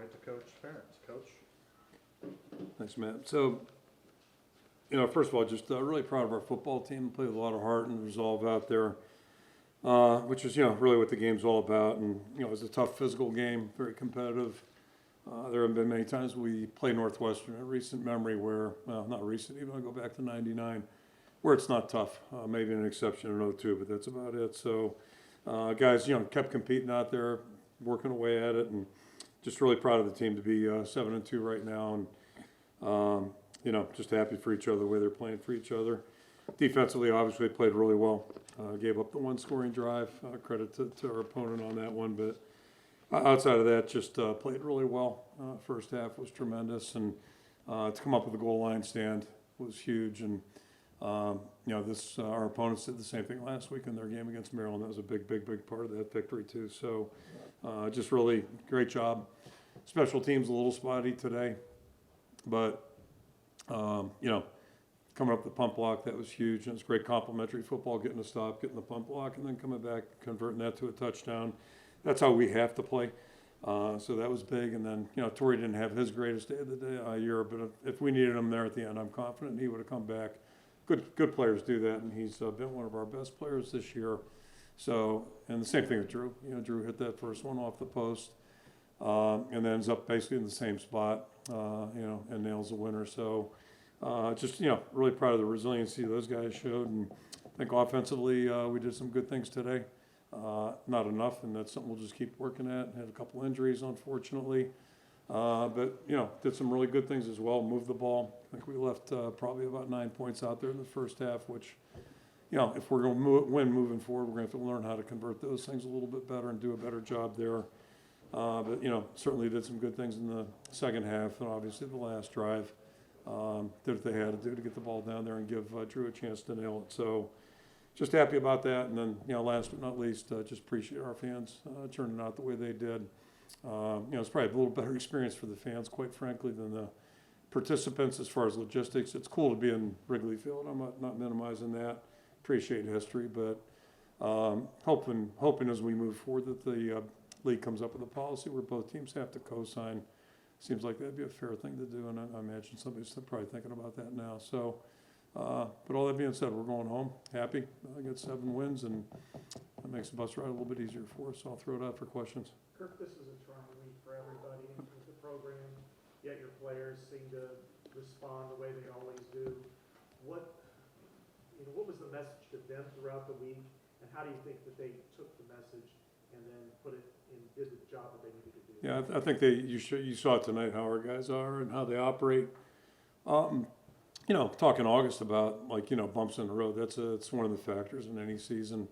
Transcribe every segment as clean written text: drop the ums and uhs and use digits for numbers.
right to Coach Ferentz. Coach? Thanks, Matt. So, first of all, just really proud of our football team. Played with a lot of heart and resolve out there, which is, really what the game's all about. And, it was a tough physical game, very competitive. There have been many times we played Northwestern in recent memory where, well, not recent, even I'll go back to 99, where it's not tough. Maybe an exception in 02, but that's about it. So, guys, kept competing out there, working away at it, and just really proud of the team to be 7-2 right now. And, just happy for each other, the way they're playing for each other. Defensively, obviously, played really well. Gave up the one scoring drive. Credit to our opponent on that one. But outside of that, just played really well. First half was tremendous. And to come up with a goal line stand was huge. And, our opponents did the same thing last week in their game against Maryland. That was a big part of that victory, too. So just really great job. Special teams a little spotty today. But, coming up the pump block, that was huge. And it's great complimentary football, getting a stop, getting the pump block, and then coming back, converting that to a touchdown. That's how we have to play. So that was big. And then, Torrey didn't have his greatest day of the year, but if we needed him there at the end, I'm confident he would have come back. Good players do that, and he's been one of our best players this year. So, and the same thing with Drew. Drew hit that first one off the post, and then ends up basically in the same spot, and nails the winner. So, just, really proud of the resiliency those guys showed. And I think offensively, we did some good things today. Not enough, and that's something we'll just keep working at. Had a couple injuries, unfortunately. But, did some really good things as well. Moved the ball. I think we left probably about 9 points out there in the first half, which, if we're going to win moving forward, we're going to have to learn how to convert those things a little bit better and do a better job there. But, certainly did some good things in the second half, and obviously the last drive. Did what they had to do to get the ball down there and give Drew a chance to nail it. So just happy about that. And then, last but not least, just appreciate our fans turning out the way they did. It's probably a little better experience for the fans, quite frankly, than the participants as far as logistics. It's cool to be in Wrigley Field. I'm not minimizing that. Appreciate history, but hoping as we move forward that the league comes up with a policy where both teams have to co-sign. Seems like that'd be a fair thing to do, and I imagine somebody's probably thinking about that now. So, but all that being said, we're going home happy. I got 7 wins, and that makes the bus ride a little bit easier for us. So I'll throw it out for questions. Kirk, this is a trying week for everybody with the program, yet your players seem to respond the way they always do. What was the message to them throughout the week, and how do you think that they took the message and then put it and did the job that they needed to do? Yeah, I think you saw tonight how our guys are and how they operate. Talking August about bumps in the road. It's one of the factors in any season.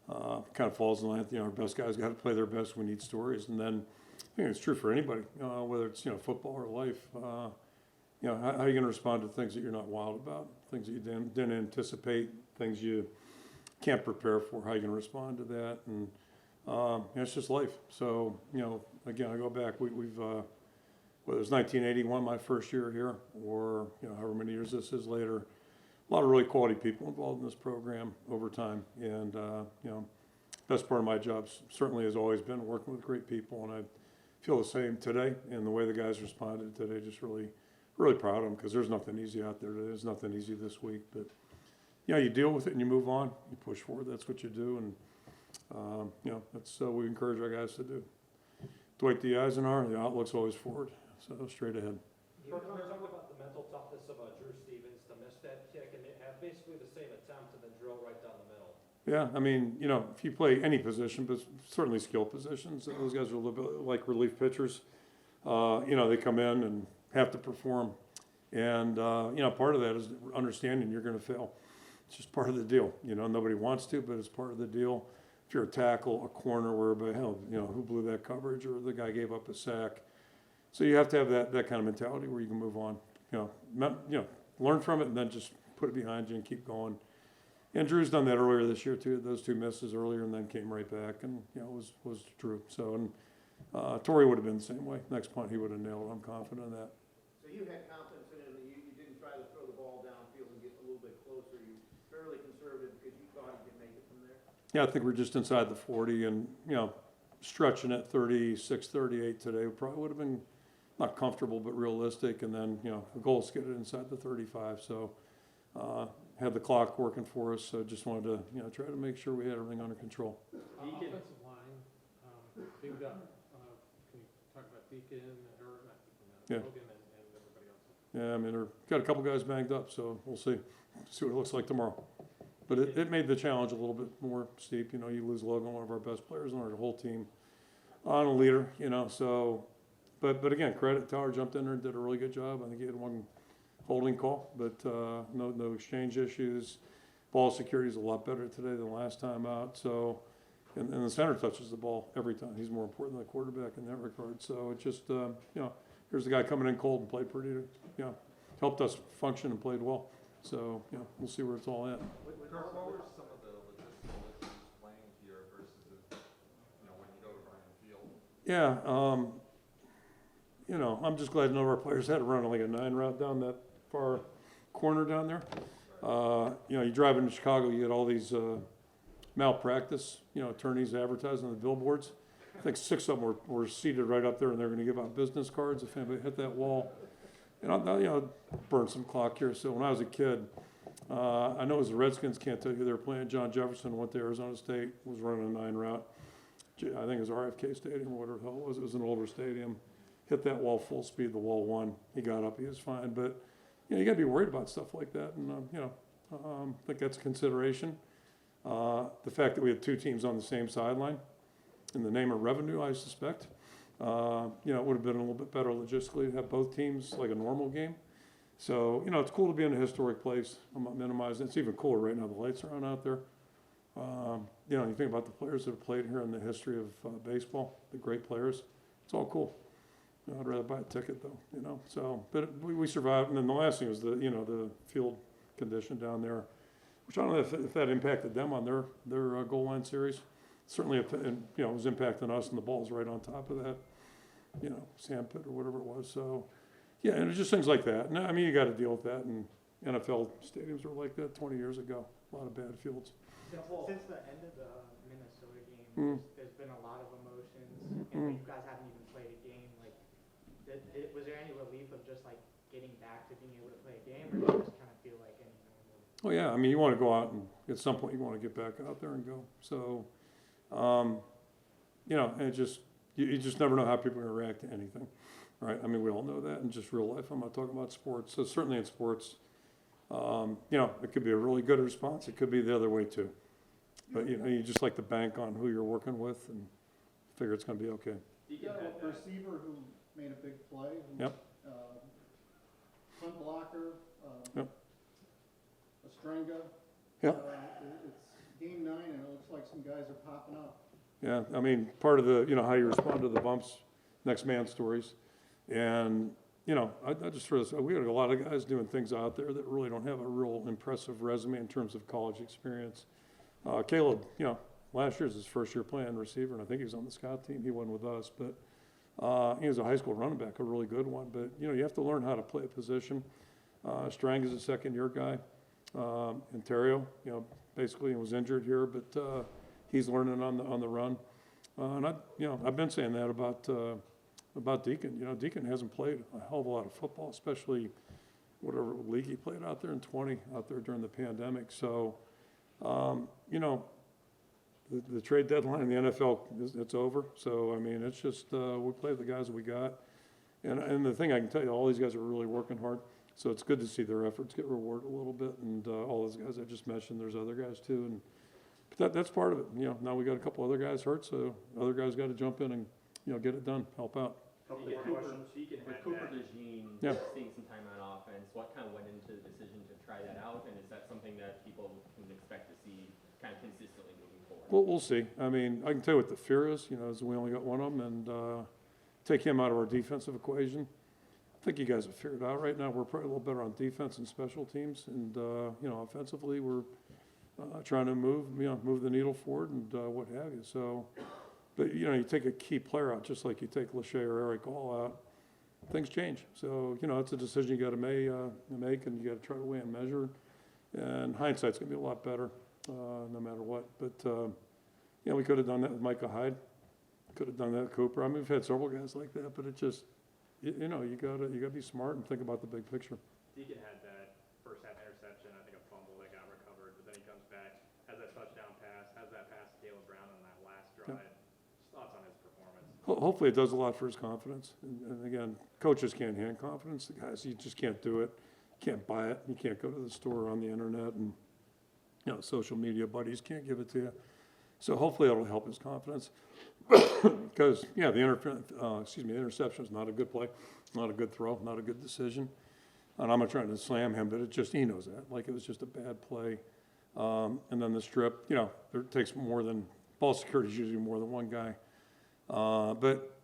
Kind of falls in line. Our best guys got to play their best. We need stories, and then I think it's true for anybody, whether it's football or life. How are you going to respond to things that you're not wild about, things that you didn't anticipate, things you can't prepare for? How are you going to respond to that? And it's just life. So again, I go back. We've whether it's 1981, my first year here, or however many years this is later. A lot of really quality people involved in this program over time, and best part of my job certainly has always been working with great people, and I feel the same today. And the way the guys responded today, just really proud of them, because there's nothing easy out there. There's nothing easy this week, but you deal with it and you move on, you push forward. That's what you do, and that's what we encourage our guys to do. Dwight D. Eisenhower, the outlook's always forward, so straight ahead. You talk about the mental toughness of Drew Stevens to miss that kick and have basically the same attempt and then drill right down the middle. Yeah, if you play any position, but certainly skill positions, those guys are a little bit like relief pitchers. They come in and have to perform. And, part of that is understanding you're going to fail. It's just part of the deal. Nobody wants to, but it's part of the deal. If you're a tackle, a corner, wherever, who blew that coverage, or the guy gave up a sack. So you have to have that kind of mentality where you can move on. Learn from it and then just put it behind you and keep going. And Drew's done that earlier this year too. Those 2 misses earlier and then came right back, and was true. So and Torrey would have been the same way. Next punt he would have nailed it. I'm confident in that. So you had confidence in it. You didn't try to throw the ball downfield and get a little bit closer. You fairly conservative because you thought you could make it from there. Yeah, I think we're just inside the 40, and stretching at 36, 38 today probably would have been not comfortable, but realistic. And then, the goal is to get it inside the 35. So, had the clock working for us. So just wanted to, try to make sure we had everything under control. Offensive line, banged up. Can you talk about Deacon, or not Deacon, Yeah. Logan and everybody else? Yeah, I mean, they've got a couple guys banged up, so we'll see what it looks like tomorrow. But it made the challenge a little bit more steep. You lose Logan, one of our best players on our whole team, on a leader, so, but again, credit, Tower jumped in there and did a really good job. I think he had one holding call, but no exchange issues. Ball security is a lot better today than last time out, so, and the center touches the ball every time. He's more important than the quarterback in that regard. So it just, here's the guy coming in cold and played pretty, helped us function and played well. So, we'll see where it's all at. Kirk, what were some of the logistical issues playing here versus, when you go to Bryan Field? Yeah, I'm just glad none of our players had to run like a 9 route down that far corner down there. You drive into Chicago, you get all these malpractice, attorneys advertising on the billboards. I think 6 of them were seated right up there, and they're going to give out business cards if anybody hit that wall. And I'll burn some clock here. So when I was a kid, I know as the Redskins, can't tell you who they were playing. John Jefferson went to Arizona State, was running a 9 route. I think it was RFK Stadium or whatever the hell it was. It was an older stadium. Hit that wall full speed. The wall won. He got up. He was fine. But you got to be worried about stuff like that. And I think that's a consideration. The fact that we had 2 teams on the same sideline, in the name of revenue, I suspect. It would have been a little bit better logistically to have both teams like a normal game. So, it's cool to be in a historic place. I'm not minimizing it. It's even cooler right now. The lights are on out there. You think about the players that have played here in the history of baseball, the great players. It's all cool. I'd rather buy a ticket though, So, but we survived. And then the last thing was the field condition down there, which I don't know if that impacted them on their goal line series. Certainly, it was impacting us, and the ball's right on top of that, sand pit or whatever it was. So, yeah, and it's just things like that. And I mean, you got to deal with that. And NFL stadiums were like that 20 years ago. A lot of bad fields. Since the end of the Minnesota game, there's been a lot of emotions, and you guys haven't even played a game. Like, was there any relief of just like getting back to being able to play a game, or do you just kind of feel like any normal? Oh yeah, I mean, you want to go out and at some point you want to get back out there and go. So, and you just never know how people are going to react to anything, right? I mean, we all know that in just real life. I'm not talking about sports. So certainly in sports, it could be a really good response. It could be the other way too. But you just like to bank on who you're working with and figure it's going to be okay. You got a receiver who made a big play. Yep. Punt blocker. Yep. A Stringa. Yep. It's game 9, and it looks like some guys are popping up. Yeah, I mean, part of the, how you respond to the bumps, next man stories. And, I just throw this, we got a lot of guys doing things out there that really don't have a real impressive resume in terms of college experience. Caleb, last year's his first year playing receiver, and I think he was on the scout team. He wasn't with us, but he was a high school running back, a really good one. But, you have to learn how to play a position. Strang is a second-year guy. Ontario, basically was injured here, but he's learning on the run. And I've been saying that about Deacon. Deacon hasn't played a hell of a lot of football, especially whatever league he played out there in 20 out there during the pandemic. So, the trade deadline in the NFL it's over. So I mean, it's just we play the guys that we got. And the thing I can tell you, all these guys are really working hard. So it's good to see their efforts get rewarded a little bit. And all those guys I just mentioned, there's other guys too. But that's part of it. Now we got a couple other guys hurt, so other guys got to jump in and get it done, help out. Couple more questions. With Cooper DeJean seeing some time on offense, what kind of went into the decision to try that out, and is that something that people can expect to see kind of consistently moving forward? Well, we'll see. I mean, I can tell you what the fear is. Is we only got one of them, and take him out of our defensive equation. I think you guys have figured it out right now. We're probably a little better on defense and special teams, and offensively we're trying to move the needle forward and what have you. So, but you take a key player out, just like you take Lachey or Eric All out, things change. So it's a decision you got to make, and you got to try to weigh and measure. And hindsight's gonna be a lot better, no matter what. But we could have done that with Micah Hyde. Could have done that at Cooper. I mean, we've had several guys like that, but it just, you know, you gotta be smart and think about the big picture. Deacon had that first half interception, I think a fumble that got recovered, but then he comes back, has that touchdown pass, has that pass to Caleb Brown on that last drive. Just thoughts on his performance? Hopefully it does a lot for his confidence. And again, coaches can't hand confidence to guys. You just can't do it. You can't buy it. You can't go to the store or on the internet, and, you know, social media buddies can't give it to you. So hopefully it'll help his confidence. Because, yeah, the interception is not a good play, not a good throw, not a good decision. And I'm not trying to slam him, but he knows that. Like, it was just a bad play. And then the strip, you know, it takes more than, ball security is usually more than one guy. But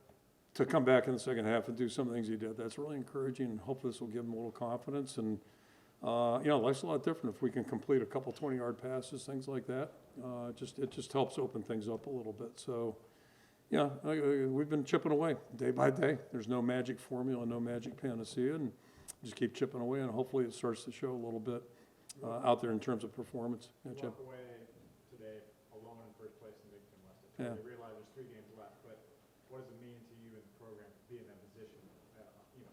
to come back in the second half and do some of the things he did, that's really encouraging, and hopefully this will give him a little confidence. And, you know, life's a lot different if we can complete a couple 20-yard passes, things like that. It just helps open things up a little bit. So, yeah, we've been chipping away day by day. There's no magic formula, no magic panacea, and just keep chipping away, and hopefully it starts to show a little bit out there in terms of performance. Yeah, Chip? Walk away today alone in first place in Big Ten West. Yeah. You realize there's 3 games left, but what does it mean to you in the program to be in that position, you know,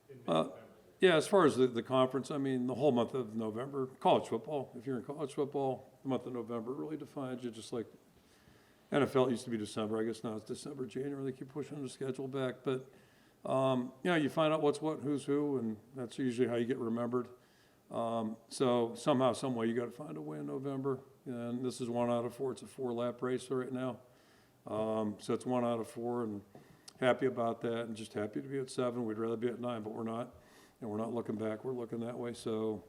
in mid-November? Yeah, as far as the conference, I mean, the whole month of November, college football, if you're in college football, the month of November really defines you, just like NFL used to be December. I guess now it's December, January. They keep pushing the schedule back. But, you know, you find out what's what, who's who, and that's usually how you get remembered. So somehow, some way, you got to find a way in November. And this is 1 out of 4. It's a 4-lap race right now. So it's 1 out of 4, and happy about that, and just happy to be at 7. We'd rather be at 9, but we're not. And we're not looking back. We're looking that way. So,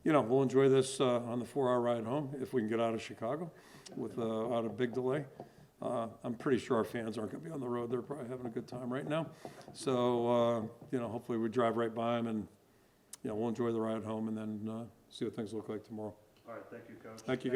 you know, we'll enjoy this on the 4-hour ride home if we can get out of Chicago without a big delay. I'm pretty sure our fans aren't going to be on the road. They're probably having a good time right now. So, you know, hopefully we drive right by them, and, you know, we'll enjoy the ride home, and then see what things look like tomorrow. All right, thank you, Coach. Thank you, guys.